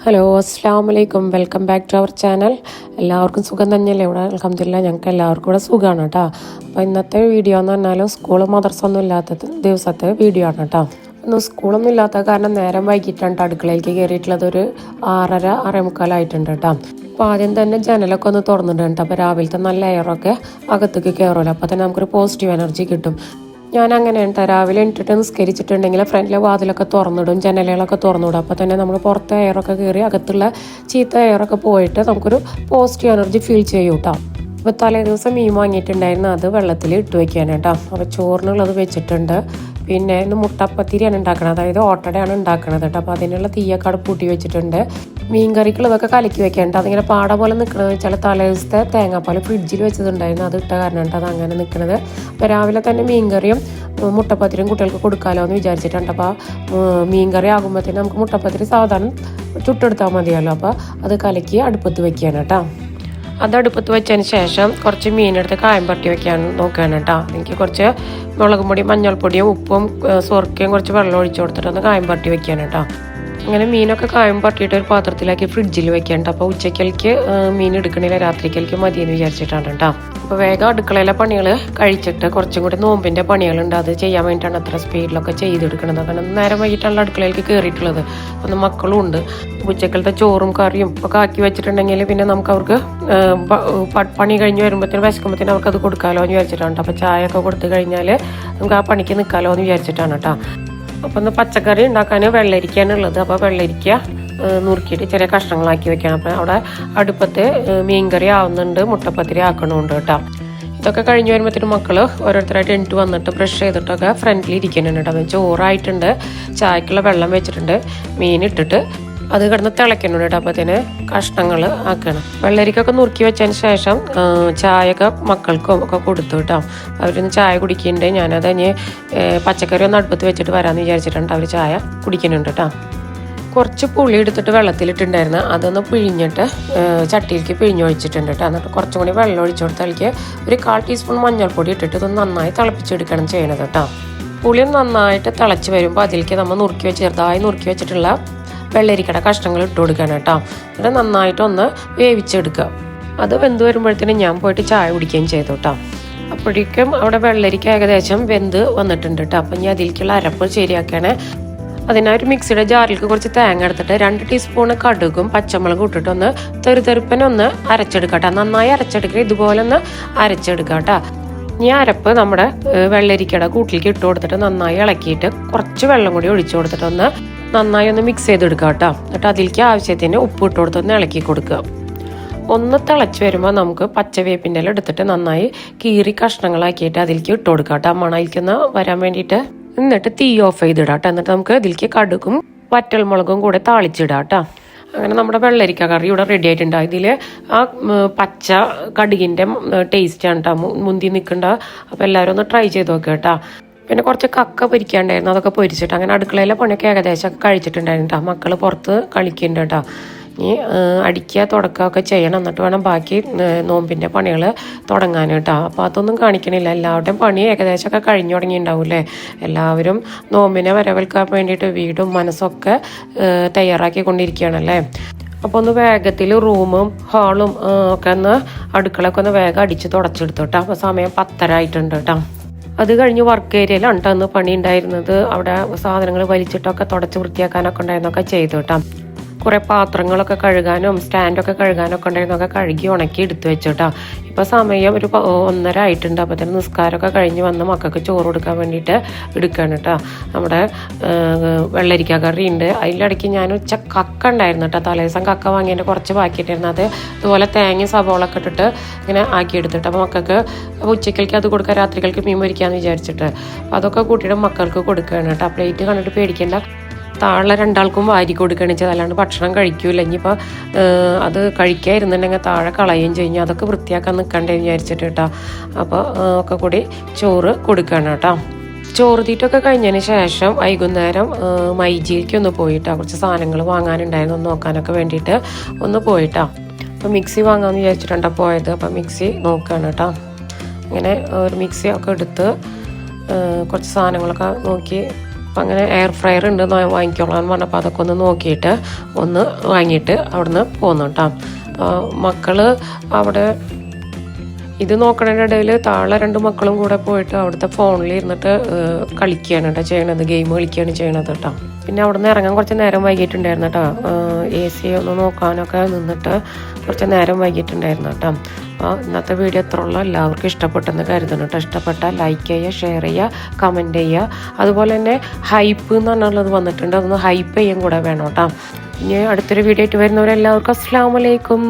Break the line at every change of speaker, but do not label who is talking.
Hello അസ്സാം വലൈക്കും welcome back to our channel. എല്ലാവർക്കും സുഖം തന്നെയല്ലേ? ഇവിടെ അൽഹംദുലില്ലാ ഞങ്ങൾക്ക് എല്ലാവർക്കും ഇവിടെ സുഖമാണ് കേട്ടോ. അപ്പോൾ ഇന്നത്തെ വീഡിയോ എന്ന് പറഞ്ഞാൽ സ്കൂൾ മദ്രസ ഒന്നും ഇല്ലാത്ത ദിവസത്തെ വീഡിയോ ആണ് കേട്ടോ. ഇന്ന് സ്കൂളൊന്നും ഇല്ലാത്ത കാരണം നേരം വൈകിട്ടാണ് അടുക്കളയിലേക്ക് കയറിയിട്ടുള്ളത്. ഒരു 6:30 കേട്ടോ. അപ്പോൾ ആദ്യം തന്നെ ജനലൊക്കെ ഒന്ന് തുറന്നിട്ടുണ്ട്. അപ്പോൾ രാവിലത്തെ നല്ല എയറൊക്കെ അകത്തേക്ക് കയറുമല്ലോ. അപ്പോൾ തന്നെ നമുക്കൊരു പോസിറ്റീവ് എനർജി കിട്ടും. ഞാൻ അങ്ങനെയാണ് രാവിലെ എണീറ്റിട്ട് നിസ്കരിച്ചിട്ടുണ്ടെങ്കിൽ ഫ്രണ്ടിലെ വാതിലൊക്കെ തുറന്നിടും, ജനലുകളൊക്കെ തുറന്നിടും. അപ്പോൾ തന്നെ നമ്മൾ പുറത്തെ എയറൊക്കെ കയറി അകത്തുള്ള ചീത്ത എയറൊക്കെ പോയിട്ട് നമുക്കൊരു പോസിറ്റീവ് എനർജി ഫീൽ ചെയ്യും കേട്ടോ. അപ്പോൾ തലേ ദിവസം മീൻ വാങ്ങിയിട്ടുണ്ടായിരുന്നു, അത് വെള്ളത്തിൽ ഇട്ട് വയ്ക്കാനാട്ടോ. അപ്പോൾ ചോറിനുള്ളത് വെച്ചിട്ടുണ്ട്. പിന്നെ ഇന്ന് മുട്ടപ്പത്തിരിയാണ് ഉണ്ടാക്കണത്, അതായത് ഓട്ടടയാണ് ഉണ്ടാക്കണത് കേട്ടോ. അപ്പോൾ അതിനുള്ള തീയൊക്കെ പൂട്ടി വെച്ചിട്ടുണ്ട്. മീൻ കറിക്കുള്ളതൊക്കെ കലക്കി വെക്കാനുണ്ട്. അതിങ്ങനെ പാട പോലെ നിൽക്കണമെന്ന് വെച്ചാൽ തലേ ദിവസത്തെ തേങ്ങാപ്പാൽ ഫ്രിഡ്ജിൽ വെച്ചതുണ്ടായിരുന്നു, അത് ഇട്ട കാരണം കേട്ടോ അത് അങ്ങനെ നിൽക്കുന്നത്. അപ്പോൾ രാവിലെ തന്നെ മീൻ കറിയും മുട്ടപ്പത്തിരിയും കുട്ടികൾക്ക് കൊടുക്കാമല്ലോ എന്ന് വിചാരിച്ചിട്ടുണ്ട്. അപ്പോൾ മീൻ കറി ആകുമ്പോഴത്തേനും നമുക്ക് മുട്ടപ്പത്തിരി സാധാരണ ചുട്ടെടുത്താൽ മതിയല്ലോ. അപ്പോൾ അത് കലക്കി അടുപ്പത്ത് വെക്കുകയാണ് കേട്ടോ. അത് അടുപ്പത്ത് വെച്ചതിന് ശേഷം കുറച്ച് മീനെടുത്ത് കായം പരട്ടി വെക്കാൻ നോക്കുകയാണ് കേട്ടോ. എനിക്ക് കുറച്ച് മുളക് പൊടിയും മഞ്ഞൾപ്പൊടിയും ഉപ്പും സുർക്കയും കുറച്ച് വെള്ളം ഒഴിച്ചു കൊടുത്തിട്ട് ഒന്ന് കായം പരട്ടി വെക്കുകയാണ് കേട്ടോ. അങ്ങനെ മീനൊക്കെ കായം പരട്ടിയിട്ട് ഒരു പാത്രത്തിലാക്കി ഫ്രിഡ്ജിൽ വെക്കാനുണ്ട്. അപ്പോൾ ഉച്ചക്കലേക്ക് മീൻ എടുക്കണില്ല, രാത്രിക്കലേക്ക് മതിയെന്ന് വിചാരിച്ചിട്ടാണ് കേട്ടോ. അപ്പോൾ വേഗം അടുക്കളയിലെ പണികൾ കഴിച്ചിട്ട് കുറച്ചും കൂടി നോമ്പിൻ്റെ പണികളുണ്ട്, അത് ചെയ്യാൻ വേണ്ടിയിട്ടാണ് അത്ര സ്പീഡിലൊക്കെ ചെയ്തെടുക്കുന്നത്. കാരണം നേരം വൈകിട്ടാണ് അടുക്കളയിലേക്ക് കയറിയിട്ടുള്ളത്. ഒന്ന് മക്കളും ഉണ്ട്. ഉച്ചക്കലത്തെ ചോറും കറിയും ഒക്കെ ആക്കി വെച്ചിട്ടുണ്ടെങ്കിൽ പിന്നെ നമുക്ക് അവർക്ക് പണി കഴിഞ്ഞ് വരുമ്പോഴത്തേനും വിശക്കുമ്പോഴത്തേനും അവർക്കത് കൊടുക്കാമല്ലോ എന്ന് വിചാരിച്ചിട്ടാണ്. അപ്പോൾ ചായ ഒക്കെ കൊടുത്തു കഴിഞ്ഞാൽ നമുക്ക് ആ പണിക്ക് നിൽക്കാമല്ലോ എന്ന് വിചാരിച്ചിട്ടാണ് കേട്ടോ. അപ്പോൾ ഒന്ന് പച്ചക്കറി ഉണ്ടാക്കാൻ വെള്ളരിക്കാനുള്ളത്. അപ്പോൾ വെള്ളരിക്ക നുറുക്കിയിട്ട് ചെറിയ കഷ്ണങ്ങളാക്കി വെക്കണം. അപ്പോൾ അവിടെ അടുപ്പത്ത് മീൻകറി ആവുന്നുണ്ട്, മുട്ടപ്പത്തിരി ആക്കണമുണ്ട് കേട്ടോ. ഇതൊക്കെ കഴിഞ്ഞ് വരുമ്പോഴത്തേനും മക്കൾ ഓരോരുത്തരായിട്ട് എണീറ്റ് വന്നിട്ട് ബ്രഷ് ചെയ്തിട്ടൊക്കെ ഫ്രണ്ടിൽ ഇരിക്കുന്നുണ്ട് കേട്ടോ. അത് ചോറായിട്ടുണ്ട്, ചായക്കുള്ള വെള്ളം വെച്ചിട്ടുണ്ട്, മീൻ ഇട്ടിട്ട് അത് കിടന്ന് തിളയ്ക്കുന്നുണ്ട് കേട്ടോ. അപ്പോഴത്തേന് കഷ്ണങ്ങൾ ആക്കണം. വെള്ളരിക്കൊക്കെ നുറുക്കി വെച്ചതിന് ശേഷം ചായയൊക്കെ മക്കൾക്കും ഒക്കെ കൊടുത്തു കേട്ടോ. അവരൊന്ന് ചായ കുടിക്കുന്നുണ്ട്. ഞാനത് ഇനി പച്ചക്കറി ഒന്ന് അടുപ്പത്ത് വെച്ചിട്ട് വരാമെന്ന് വിചാരിച്ചിട്ടുണ്ട്. അവർ ചായ കുടിക്കുന്നുണ്ട് കേട്ടോ. കുറച്ച് പുളി എടുത്തിട്ട് വെള്ളത്തിലിട്ടുണ്ടായിരുന്നു, അതൊന്ന് പിഴിഞ്ഞിട്ട് ചട്ടിയിലേക്ക് പിഴിഞ്ഞൊഴിച്ചിട്ടുണ്ട് കേട്ടോ. എന്നിട്ട് കുറച്ചും കൂടി വെള്ളം ഒഴിച്ചു കൊടുത്താലേക്ക് ഒരു 1/4 ടീസ്പൂൺ മഞ്ഞൾപ്പൊടി ഇട്ടിട്ട് ഇതൊന്ന് നന്നായി തിളപ്പിച്ചെടുക്കണം ചെയ്യണത് കേട്ടോ. പുളി നന്നായിട്ട് തിളച്ച് വരുമ്പോൾ അതിലേക്ക് നമ്മൾ ചെറുതായി നുറുക്കി വെച്ചിട്ടുള്ള വെള്ളരിക്കട കഷ്ണങ്ങൾ ഇട്ട് കൊടുക്കണം കേട്ടോ. എന്നിട്ട് നന്നായിട്ടൊന്ന് വേവിച്ചെടുക്കുക. അത് വെന്ത് വരുമ്പോഴത്തേനും ഞാൻ പോയിട്ട് ചായ കുടിക്കുകയും ചെയ്തു കേട്ടോ. അപ്പോഴേക്കും അവിടെ വെള്ളരിക്ക ഏകദേശം വെന്ത് വന്നിട്ടുണ്ട് കേട്ടോ. അപ്പം ഇനി അതിലേക്കുള്ള അരപ്പ് ശരിയാക്കണേ. അതിനായിട്ട് മിക്സിയുടെ ജാറിലേക്ക് കുറച്ച് തേങ്ങ എടുത്തിട്ട് 2 ടീസ്പൂൺ കടുകും പച്ചമുളകും ഇട്ടിട്ടൊന്ന് തെറുതെറുപ്പനൊന്ന് അരച്ചെടുക്കട്ടോ. നന്നായി അരച്ചെടുക്കുക, ഇതുപോലെ ഒന്ന് അരച്ചെടുക്കുക കേട്ടോ. ഈ അരപ്പ് നമ്മുടെ വെള്ളരിക്കയുടെ കൂട്ടിലേക്ക് ഇട്ട് കൊടുത്തിട്ട് നന്നായി ഇളക്കിയിട്ട് കുറച്ച് വെള്ളം കൂടി ഒഴിച്ചു കൊടുത്തിട്ട് ഒന്ന് നന്നായി ഒന്ന് മിക്സ് ചെയ്തെടുക്കുക കേട്ടോ. എന്നിട്ട് അതിലേക്ക് ആവശ്യത്തിന് ഉപ്പ് ഇട്ട് കൊടുത്തൊന്ന് ഇളക്കി കൊടുക്കുക. ഒന്ന് തിളച്ച് വരുമ്പോൾ നമുക്ക് പച്ചവേപ്പിൻ്റെ ഇല എടുത്തിട്ട് നന്നായി കീറി കഷ്ണങ്ങളാക്കിയിട്ട് അതിലേക്ക് ഇട്ട് കൊടുക്കുക കേട്ടോ, മണയിക്കുന്ന വരാൻ വേണ്ടിയിട്ട്. എന്നിട്ട് തീ ഓഫ് ചെയ്തിടാം കേട്ടോ. എന്നിട്ട് നമുക്ക് ഇതിലേക്ക് കടുകും വറ്റൽമുളകും കൂടെ താളിച്ചിടാം കേട്ടോ. അങ്ങനെ നമ്മുടെ വെള്ളരിക്ക കറി ഇവിടെ റെഡി ആയിട്ടുണ്ട്. ഇതിൽ ആ പച്ച കടുകിൻ്റെ ടേസ്റ്റാണ് കേട്ടോ മുന്തി നിൽക്കേണ്ട. അപ്പോൾ എല്ലാവരും ഒന്ന് ട്രൈ ചെയ്ത് നോക്കുക കേട്ടോ. പിന്നെ കുറച്ച് കക്ക പൊരിക്കാണ്ടായിരുന്നു, അതൊക്കെ പൊരിച്ചിട്ട് അങ്ങനെ അടുക്കളയിലെ പണിയൊക്കെ ഏകദേശമൊക്കെ കഴിച്ചിട്ടുണ്ടായിരുന്നു കേട്ടോ. മക്കൾ പുറത്ത് കളിക്കുന്നുണ്ട് കേട്ടോ. ഇനി അടിക്കുക തുടക്കുകയൊക്കെ ചെയ്യണം, എന്നിട്ട് വേണം ബാക്കി നോമ്പിൻ്റെ പണികൾ തുടങ്ങാൻ കേട്ടോ. അപ്പോൾ അതൊന്നും കാണിക്കണില്ല, എല്ലാവരുടെയും പണി ഏകദേശമൊക്കെ കഴിഞ്ഞു തുടങ്ങിയിട്ടുണ്ടാവില്ലേ. എല്ലാവരും നോമ്പിനെ വരവേൽക്കാൻ വേണ്ടിയിട്ട് വീടും മനസ്സൊക്കെ തയ്യാറാക്കിക്കൊണ്ടിരിക്കുകയാണല്ലേ. അപ്പോൾ ഒന്ന് വേഗത്തിൽ റൂമും ഹാളും ഒക്കെ ഒന്ന് അടുക്കളയൊക്കെ ഒന്ന് വേഗം അടിച്ച് തുടച്ചെടുത്തു കേട്ടോ. അപ്പോൾ സമയം 10:30 ആയിട്ടുണ്ട് കേട്ടോ. അത് കഴിഞ്ഞ് വർക്ക് ഏരിയയിലാണ് കേട്ടോ അന്ന് പണി ഉണ്ടായിരുന്നത്. അവിടെ സാധനങ്ങൾ വലിച്ചിട്ടൊക്കെ തുടച്ച് വൃത്തിയാക്കാനൊക്കെ ഉണ്ടായിരുന്നൊക്കെ ചെയ്തു കേട്ടോ. കുറേ പാത്രങ്ങളൊക്കെ കഴുകാനും സ്റ്റാൻഡൊക്കെ കഴുകാനൊക്കെ ഉണ്ടായിരുന്നൊക്കെ കഴുകി ഉണക്കി എടുത്തു വെച്ചു കേട്ടോ. ഇപ്പോൾ സമയം ഒരു 1:30 ആയിട്ടുണ്ട്. അപ്പോൾ തന്നെ നിസ്കാരമൊക്കെ കഴിഞ്ഞ് വന്ന് മക്കൾക്ക് ചോറ് കൊടുക്കാൻ വേണ്ടിയിട്ട് എടുക്കുകയാണ് കേട്ടോ. നമ്മുടെ വെള്ളരിക്ക കറി ഉണ്ട്. അതിലിടയ്ക്ക് ഞാൻ കക്ക ഉണ്ടായിരുന്നു കേട്ടോ. തലേദിവസം കക്ക വാങ്ങിയതിൻ്റെ കുറച്ച് ബാക്കിയിട്ടായിരുന്നു. അത് ഇതുപോലെ തേങ്ങ സവോളൊക്കെ ഇട്ടിട്ട് ഇങ്ങനെ ആക്കിയെടുത്തിട്ട് അപ്പോൾ മക്കൾക്ക് ഉച്ചക്കലേക്ക് അത് കൊടുക്കുക, രാത്രികൾക്ക് മീൻ പൊരിക്കാമെന്ന് വിചാരിച്ചിട്ട് അപ്പോൾ അതൊക്കെ കൂട്ടിയിട്ട് മക്കൾക്ക് കൊടുക്കുകയാണ് കേട്ടോ. പ്ലേറ്റ് കണ്ടിട്ട് പേടിക്കേണ്ട, താഴെ 2 ആൾക്കും വാരി കൊടുക്കുകയാണ് വെച്ചാൽ, അല്ലാണ്ട് ഭക്ഷണം കഴിക്കൂല. ഇനിയിപ്പോൾ അത് കഴിക്കാതിരുന്നുണ്ടെങ്കിൽ താഴെ കളയുകയും ചെയ്യും. അതൊക്കെ വൃത്തിയാക്കാൻ നിൽക്കണ്ടേ വിചാരിച്ചിട്ട് കേട്ടോ. അപ്പോൾ ഒക്കെ കൂടി ചോറ് കൊടുക്കുകയാണ് കേട്ടോ. ചോറ് തീറ്റൊക്കെ കഴിഞ്ഞതിന് ശേഷം വൈകുന്നേരം മൈജിയിലേക്ക് ഒന്ന് പോയിട്ടാ, കുറച്ച് സാധനങ്ങൾ വാങ്ങാനുണ്ടായിരുന്നു, ഒന്ന് നോക്കാനൊക്കെ വേണ്ടിയിട്ട് ഒന്ന് പോയിട്ടാ. അപ്പോൾ മിക്സി വാങ്ങാമെന്ന് വിചാരിച്ചിട്ടാണ് പോയത്. അപ്പോൾ മിക്സി നോക്കുകയാണ് കേട്ടോ. അങ്ങനെ ഒരു മിക്സി ഒക്കെ എടുത്ത് കുറച്ച് സാധനങ്ങളൊക്കെ നോക്കി അപ്പം അങ്ങനെ എയർ ഫ്രയർ ഉണ്ട് വാങ്ങിക്കോളാൻ പറഞ്ഞപ്പോൾ അതൊക്കെ ഒന്ന് നോക്കിയിട്ട് ഒന്ന് വാങ്ങിയിട്ട് അവിടുന്ന് പോന്നു കേട്ടോ. മക്കൾ അവിടെ ഇത് നോക്കണതിൻ്റെ ഇടയിൽ താഴെ 2 മക്കളും കൂടെ പോയിട്ട് അവിടുത്തെ ഫോണിൽ ഇരുന്നിട്ട് കളിക്കുകയാണ് കേട്ടോ ചെയ്യണത്, ഗെയിം കളിക്കുകയാണ് ചെയ്യണത് കേട്ടോ. പിന്നെ അവിടെ നിന്ന് ഇറങ്ങാൻ കുറച്ച് നേരം വൈകിട്ടുണ്ടായിരുന്നു കേട്ടോ. AC ഒന്ന് നോക്കാനൊക്കെ നിന്നിട്ട് കുറച്ച് നേരം വൈകിട്ടുണ്ടായിരുന്നു കേട്ടോ. അപ്പോൾ ഇന്നത്തെ വീഡിയോ എത്രയുള്ള എല്ലാവർക്കും ഇഷ്ടപ്പെട്ടെന്ന് കരുതുന്നു കേട്ടോ. ഇഷ്ടപ്പെട്ടാൽ ലൈക്ക് ചെയ്യുക, ഷെയർ ചെയ്യുക, കമൻറ്റ് ചെയ്യുക. അതുപോലെ തന്നെ ഹൈപ്പ് എന്ന് പറഞ്ഞുള്ളത് വന്നിട്ടുണ്ട്, അതൊന്ന് ഹൈപ്പ് ചെയ്യാൻ കൂടെ വേണം കേട്ടോ. ഇനി അടുത്തൊരു വീഡിയോ ആയിട്ട് വരുന്നവരെല്ലാവർക്കും അസ്സലാമു അലൈക്കും.